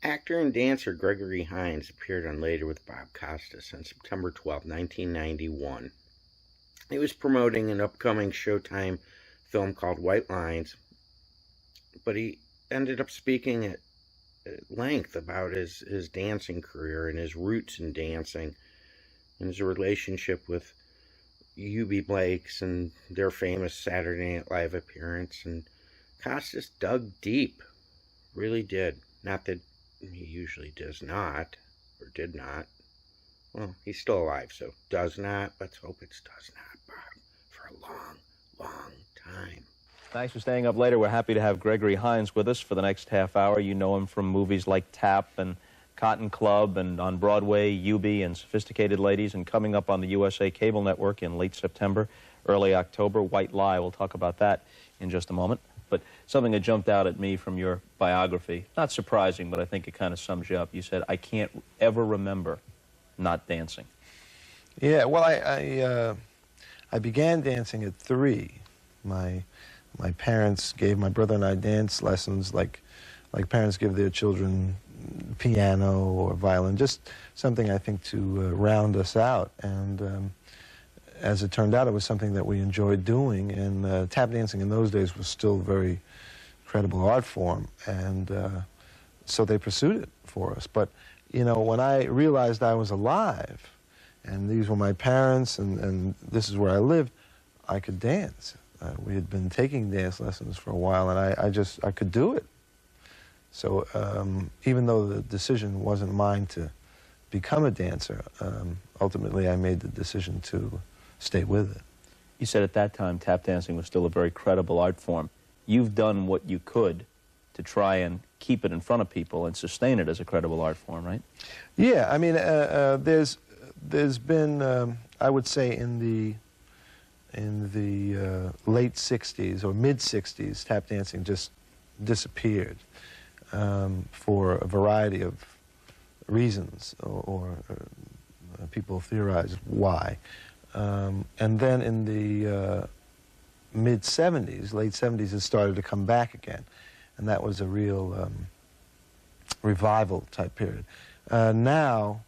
Actor and dancer Gregory Hines appeared on Later with Bob Costas on September 12, 1991. He was promoting an upcoming Showtime film called White Lines, but he ended up speaking at length about his dancing career and his roots in dancing and his relationship with Eubie Blake's and their famous Saturday Night Live appearance. And Costas dug deep, really did. Not that he usually does not, or did not. Well, he's still alive, so does not. Let's hope it's does not, Bob, for a long, long time. Thanks for staying up later. We're happy to have Gregory Hines with us for the next half hour. You know him from movies like Tap and Cotton Club, and on Broadway, Eubie and Sophisticated Ladies, and coming up on the USA Cable Network in late September, early October, White Lie. We'll talk about that in just a moment. But something that jumped out at me from your biography, not surprising, but I think it kind of sums you up. You said, I can't ever remember not dancing. Yeah, well, I began dancing at 3. My parents gave my brother and I dance lessons like parents give their children piano or violin, just something I think to round us out. And as it turned out, it was something that we enjoyed doing, and tap dancing in those days was still a very credible art form, and so they pursued it for us. But, you know, when I realized I was alive, and these were my parents, and this is where I lived, I could dance. We had been taking dance lessons for a while, and I could do it. So even though the decision wasn't mine to become a dancer, ultimately I made the decision to stay with it. You said at that time tap dancing was still a very credible art form. You've done what you could to try and keep it in front of people and sustain it as a credible art form, right? Yeah, I mean, there's been, I would say, in the late 60s or mid-60s, tap dancing just disappeared for a variety of reasons, or people theorize why. And then in the mid-70s, late 70s, it started to come back again. And that was a real revival type period. Now,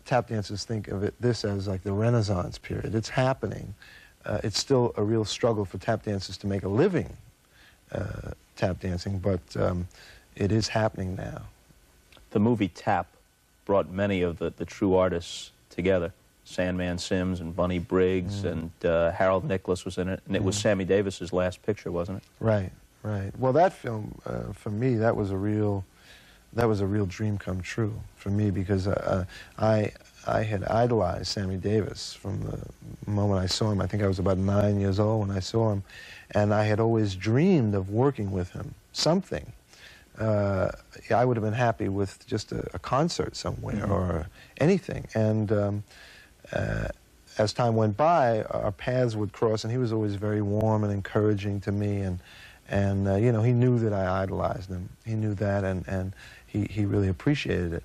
tap dancers think of this as like the Renaissance period. It's happening. It's still a real struggle for tap dancers to make a living tap dancing, but it is happening now. The movie Tap brought many of the true artists together. Sandman Sims and Bunny Briggs and Harold Nicholas was in it, and it was Sammy Davis's last picture, wasn't it? Right, right. Well, that film, for me, that was a real dream come true for me, because I had idolized Sammy Davis from the moment I saw him. I think I was about 9 years old when I saw him, and I had always dreamed of working with him, something. I would have been happy with just a concert somewhere or anything. And as time went by, our paths would cross, and he was always very warm and encouraging to me, and you know, he knew that I idolized him. He knew that, and he really appreciated it.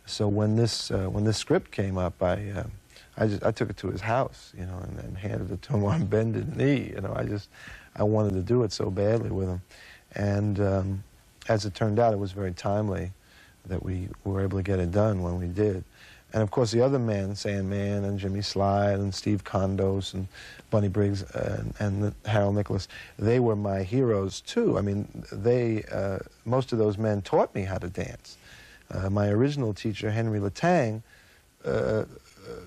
So when this script came up, I took it to his house, you know, and handed it to him on bended knee. You know, I wanted to do it so badly with him, and as it turned out, it was very timely that we were able to get it done when we did. And of course, the other men, Sandman and Jimmy Slide and Steve Condos and Bunny Briggs and Harold Nicholas, they were my heroes too. I mean, most of those men taught me how to dance. My original teacher, Henry Latang,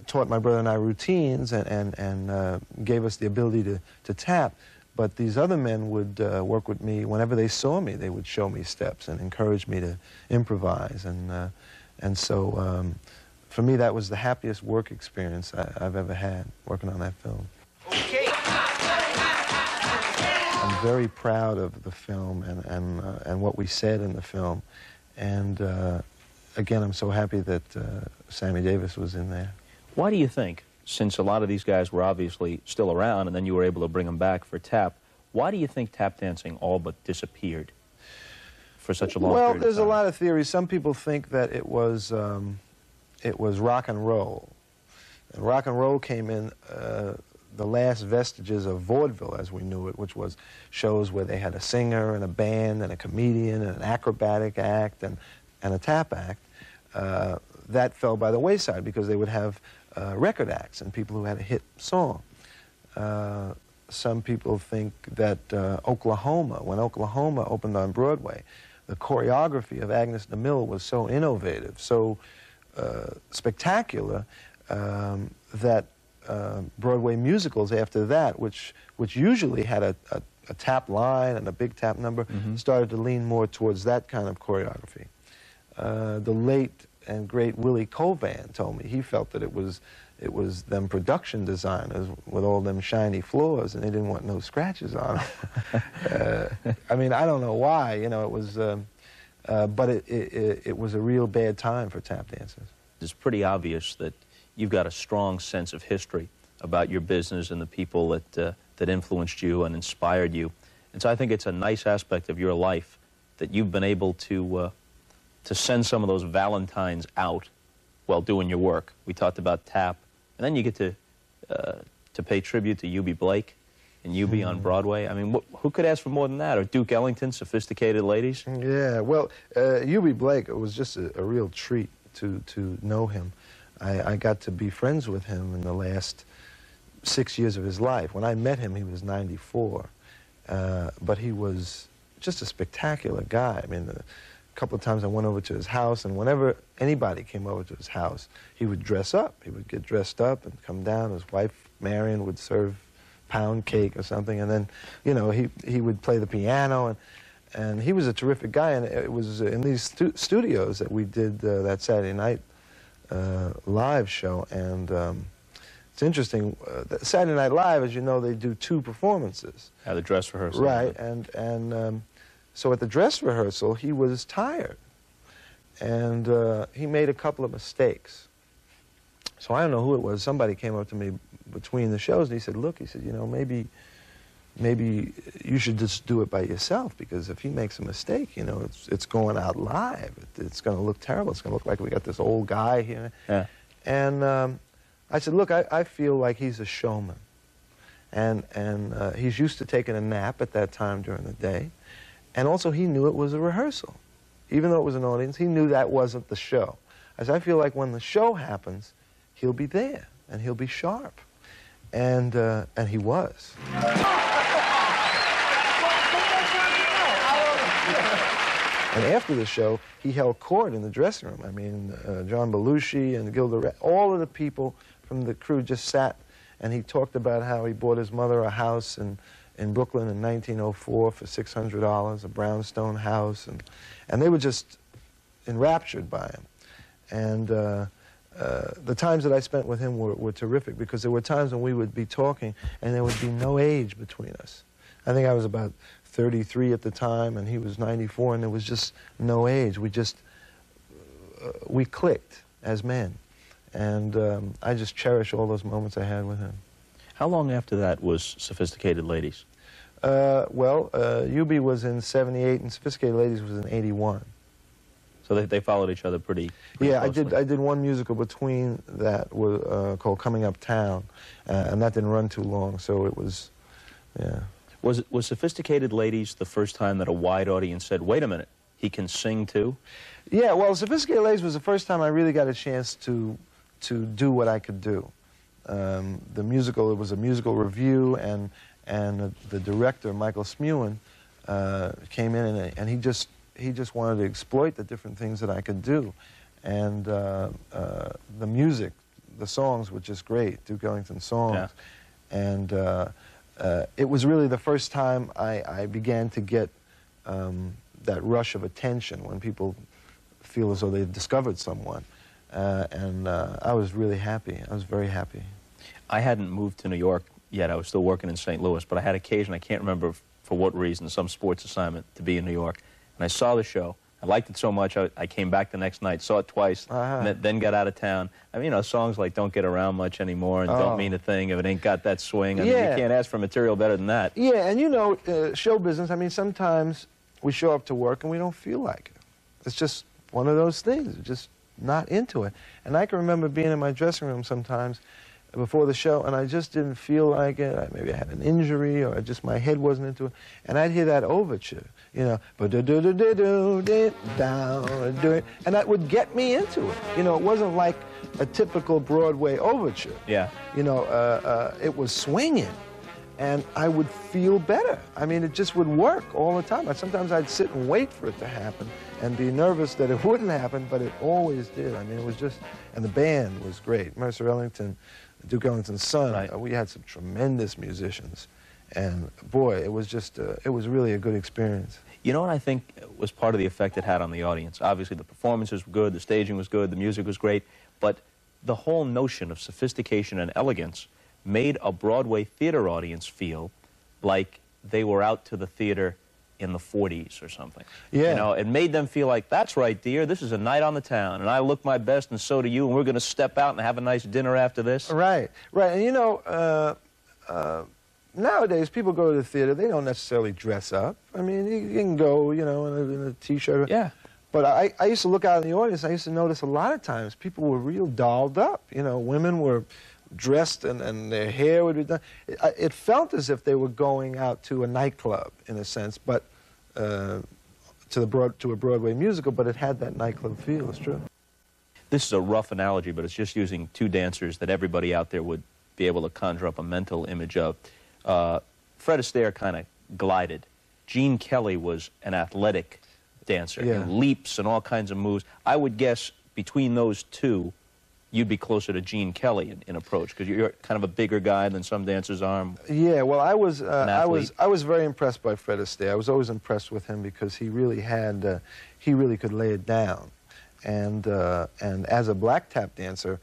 taught my brother and I routines and gave us the ability to tap. But these other men would work with me. Whenever they saw me, they would show me steps and encourage me to improvise. And so for me, that was the happiest work experience I've ever had, working on that film. Okay. I'm very proud of the film and what we said in the film. And again, I'm so happy that Sammy Davis was in there. Why do you think, since a lot of these guys were obviously still around and then you were able to bring them back for tap, why do you think tap dancing all but disappeared for such a long period of time? Well, there's a lot of theories. Some people think that it was rock and roll. And rock and roll came in the last vestiges of vaudeville as we knew it, which was shows where they had a singer and a band and a comedian and an acrobatic act and and a tap act, that fell by the wayside because they would have record acts and people who had a hit song. Some people think that Oklahoma, when Oklahoma opened on Broadway, the choreography of Agnes DeMille was so innovative, so spectacular, that Broadway musicals after that, which usually had a tap line and a big tap number, started to lean more towards that kind of choreography. The late and great Willie Colvan told me he felt that it was them production designers with all them shiny floors, and they didn't want no scratches on them. I mean, I don't know why, you know, it was, but it was a real bad time for tap dancers. It's pretty obvious that you've got a strong sense of history about your business and the people that influenced you and inspired you. And so I think it's a nice aspect of your life that you've been able to send some of those Valentines out while doing your work. We talked about tap, and then you get to pay tribute to Eubie Blake and Eubie on Broadway. I mean, who could ask for more than that? Or Duke Ellington, Sophisticated Ladies? Yeah, well, Eubie Blake, it was just a real treat to know him. I got to be friends with him in the last 6 years of his life. When I met him, he was 94, but he was just a spectacular guy. I mean, a couple of times I went over to his house, and whenever anybody came over to his house, he would dress up. He would get dressed up and come down. His wife, Marion, would serve pound cake or something, and then, you know, he would play the piano, and he was a terrific guy. And it was in these studios that we did that Saturday night live show. And it's interesting, Saturday Night Live, as you know, they do 2 performances. Yeah, the dress rehearsal. Right, and so at the dress rehearsal, he was tired, and he made a couple of mistakes. So I don't know who it was. Somebody came up to me between the shows, and he said, look, he said, you know, maybe you should just do it by yourself, because if he makes a mistake, you know, it's going out live. It's going to look terrible. It's going to look like we got this old guy here. Yeah. And I said, look, I feel like he's a showman. And he's used to taking a nap at that time during the day. And also, he knew it was a rehearsal. Even though it was an audience, he knew that wasn't the show. I said, I feel like when the show happens, he'll be there, and he'll be sharp. And he was. And after the show, he held court in the dressing room. I mean, John Belushi and Gilda, all of the people from the crew just sat, and he talked about how he bought his mother a house in Brooklyn in 1904 for $600, a brownstone house, and they were just enraptured by him. And the times that I spent with him were terrific, because there were times when we would be talking and there would be no age between us. I think I was about 33 at the time, and he was 94, and there was just no age. We clicked as men, and I just cherish all those moments I had with him. How long after that was Sophisticated Ladies? Well, Eubie was in 78, and Sophisticated Ladies was in 81. So they followed each other pretty yeah, closely. I did one musical between that called Coming Uptown, and that didn't run too long, so it was, yeah. Was Sophisticated Ladies the first time that a wide audience said, wait a minute, he can sing too? Yeah, well, Sophisticated Ladies was the first time I really got a chance to do what I could do. The musical, it was a musical review, and the director, Michael Smuin, came in, and he just wanted to exploit the different things that I could do. And the music, the songs were just great, Duke Ellington songs. Yeah. And it was really the first time I began to get that rush of attention when people feel as though they've discovered someone. And I was really happy. I was very happy. I hadn't moved to New York yet. I was still working in St. Louis, but I had occasion, I can't remember for what reason, some sports assignment to be in New York. And I saw the show. I liked it so much, I came back the next night, saw it twice, and then got out of town. I mean, you know, songs like Don't Get Around Much Anymore and Don't Mean a Thing if it ain't got that swing. I mean, you can't ask for material better than that. Yeah, and you know, show business, I mean, sometimes we show up to work and we don't feel like it. It's just one of those things. We're just not into it. And I can remember being in my dressing room sometimes before the show, and I just didn't feel like it. Maybe I had an injury, or just my head wasn't into it. And I'd hear that overture, you know, and that would get me into it. You know, it wasn't like a typical Broadway overture. Yeah. You know, it was swinging, and I would feel better. I mean, it just would work all the time. Sometimes I'd sit and wait for it to happen and be nervous that it wouldn't happen, but it always did. I mean, it was just, and the band was great. Mercer Ellington, Duke Ellington's son, Right. We had some tremendous musicians. And boy, it was just, it was really a good experience. You know what I think was part of the effect it had on the audience? Obviously, the performances were good, the staging was good, the music was great, but the whole notion of sophistication and elegance made a Broadway theater audience feel like they were out to the theater in the 40s or something. Yeah. You know, it made them feel like, that's right, dear, this is a night on the town, and I look my best, and so do you, and we're going to step out and have a nice dinner after this. Right, right. And you know, nowadays, people go to the theater, they don't necessarily dress up. I mean, you can go, you know, in a T-shirt. Yeah. But I used to look out in the audience, I used to notice a lot of times people were real dolled up. You know, women were dressed and their hair would be done. It felt as if they were going out to a nightclub, in a sense, but to a Broadway musical, but it had that nightclub feel, it's true. This is a rough analogy, but it's just using two dancers that everybody out there would be able to conjure up a mental image of. Fred Astaire kind of glided. Gene Kelly was an athletic dancer, Yeah. and leaps and all kinds of moves. I would guess between those two, you'd be closer to Gene Kelly in approach, because you're kind of a bigger guy than some dancers are. Yeah, well, I was very impressed by Fred Astaire. I was always impressed with him because he really had, he really could lay it down, and as a black tap dancer,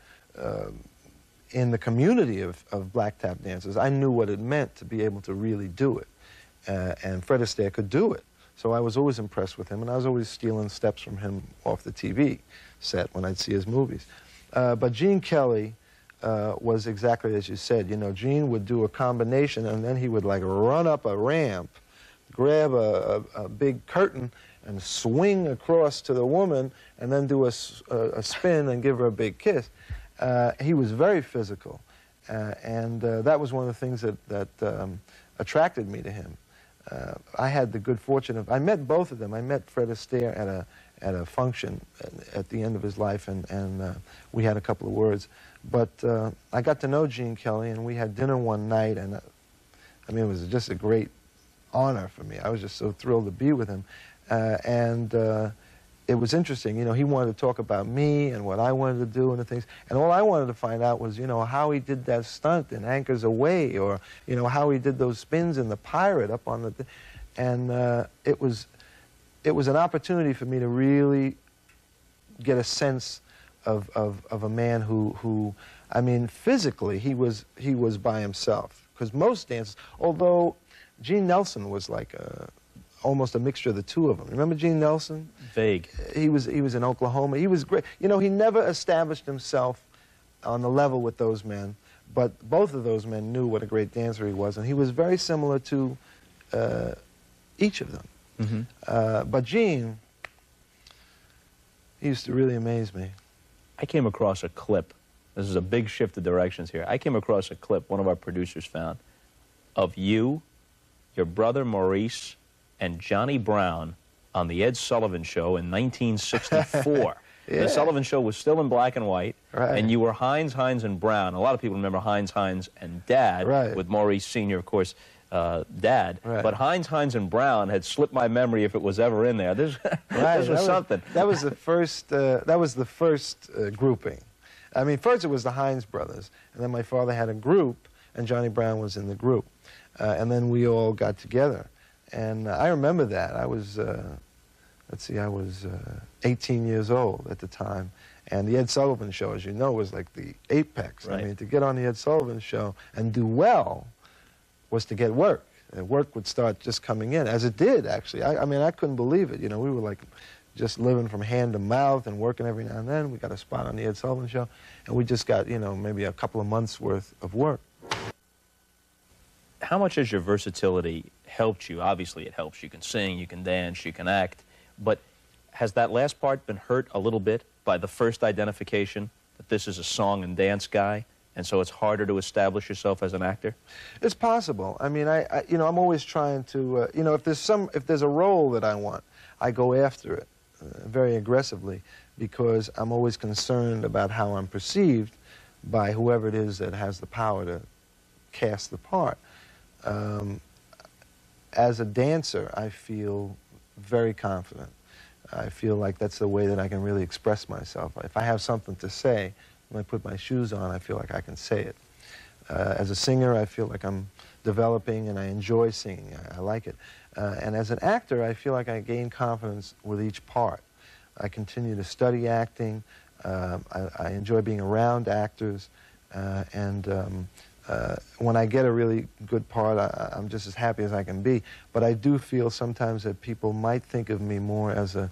in the community of black tap dancers, I knew what it meant to be able to really do it, and Fred Astaire could do it. So I was always impressed with him, and I was always stealing steps from him off the TV set when I'd see his movies. But Gene Kelly was exactly as you said. You know, Gene would do a combination, and then he would like run up a ramp, grab a big curtain, and swing across to the woman, and then do a spin and give her a big kiss. He was very physical, and that was one of the things that attracted me to him. I had the good fortune of, I met both of them. I met Fred Astaire at a function at the end of his life, and we had a couple of words. But I got to know Gene Kelly, and we had dinner one night, and I mean, it was just a great honor for me. I was just so thrilled to be with him. It was interesting, you know, he wanted to talk about me and what I wanted to do and the things, and all I wanted to find out was, you know, how he did that stunt in Anchors Away, or, you know, how he did those spins in The Pirate up on the, and it was an opportunity for me to really get a sense of a man who, I mean, physically, he was by himself, because most dancers, although Gene Nelson was like almost a mixture of the two of them. Remember Gene Nelson? Vague. He was in Oklahoma. He was great. You know, he never established himself on the level with those men, but both of those men knew what a great dancer he was, and he was very similar to each of them. Mm-hmm. But Gene, he used to really amaze me. I came across a clip. This is a big shift of directions here. I came across a clip one of our producers found of you, your brother Maurice, and Johnny Brown on the Ed Sullivan Show in 1964. Yeah. The Sullivan Show was still in black and white, Right. and you were Hines, Hines, and Brown. A lot of people remember Hines, Hines, and Dad, Right. with Maurice Sr., of course, Dad. Right. But Hines, Hines, and Brown had slipped my memory if it was ever in there. This, this was something. That was the first. That was the first grouping. I mean, first it was the Hines brothers, and then my father had a group, and Johnny Brown was in the group, and then we all got together. And I remember that. I was, let's see, I was 18 years old at the time. And the Ed Sullivan Show, as you know, was like the apex. Right. I mean, to get on the Ed Sullivan Show and do well was to get work. And work would start just coming in, as it did, actually. I mean, I couldn't believe it. You know, we were like just living from hand to mouth and working every now and then. We got a spot on the Ed Sullivan Show, and we just got, you know, maybe a couple of months' worth of work. How much has your versatility helped you? Obviously, it helps. You can sing, you can dance, you can act. But has that last part been hurt a little bit by the first identification that this is a song and dance guy, and so it's harder to establish yourself as an actor? It's possible. I mean, you know, I'm always trying to, you know, if there's a role that I want, I go after it very aggressively, because I'm always concerned about how I'm perceived by whoever it is that has the power to cast the part. As a dancer, I feel very confident. I feel like that's the way that I can really express myself. If I have something to say, when I put my shoes on, I feel like I can say it. As a singer, I feel like I'm developing and I enjoy singing. I like it. And as an actor, I feel like I gain confidence with each part. I continue to study acting. I enjoy being around actors. When I get a really good part, I'm just as happy as I can be. But I do feel sometimes that people might think of me more as a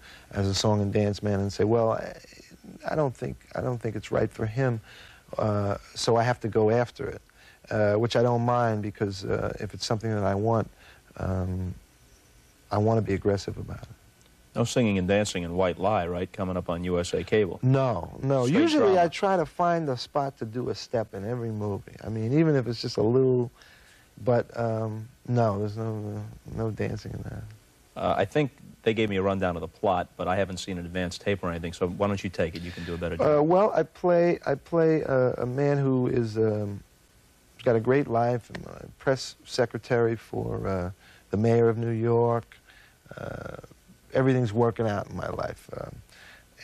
song and dance man and say, well, I don't think it's right for him, so I have to go after it, which I don't mind, because if it's something that I want to be aggressive about it. No singing and dancing in White Lie, right, coming up on USA Cable? No, no. Straight Usually drama. I try to find a spot to do a step in every movie. I mean, even if it's just a little, but no, there's no dancing in that. I think they gave me a rundown of the plot, but I haven't seen an advanced tape or anything, so why don't you take it? You can do a better job. Well, I play a man who is got a great life. I'm a press secretary for the mayor of New York. Everything's working out in my life.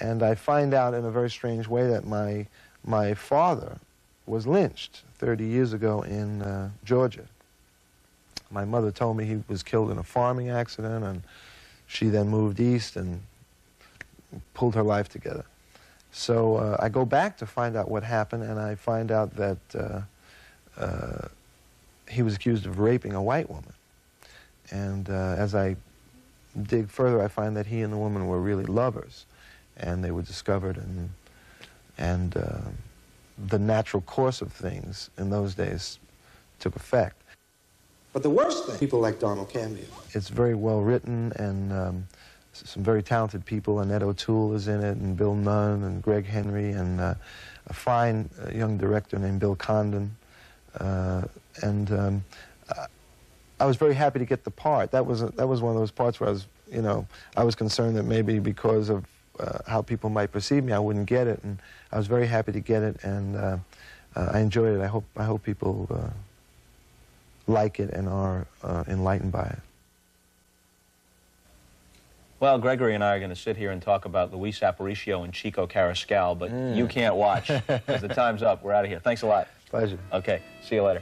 And I find out in a very strange way that my father was lynched 30 years ago in Georgia. My mother told me he was killed in a farming accident, and she then moved east and pulled her life together. So I go back to find out what happened, and I find out that he was accused of raping a white woman. And as I dig further, I find that he and the woman were really lovers, and they were discovered, and the natural course of things in those days took effect. But the worst thing, people like Donald Campion. It's very well written, and some very talented people. Annette O'Toole is in it, and Bill Nunn, and Greg Henry, and a fine young director named Bill Condon. I was very happy to get the part. That was one of those parts where I was concerned that maybe because of how people might perceive me, I wouldn't get it, and I was very happy to get it, and I enjoyed it. I hope people like it and are enlightened by it. Well, Gregory and I are going to sit here and talk about Luis Aparicio and Chico Carrascal, but you can't watch because the time's up. We're out of here. Thanks a lot. Pleasure. Okay, see you later.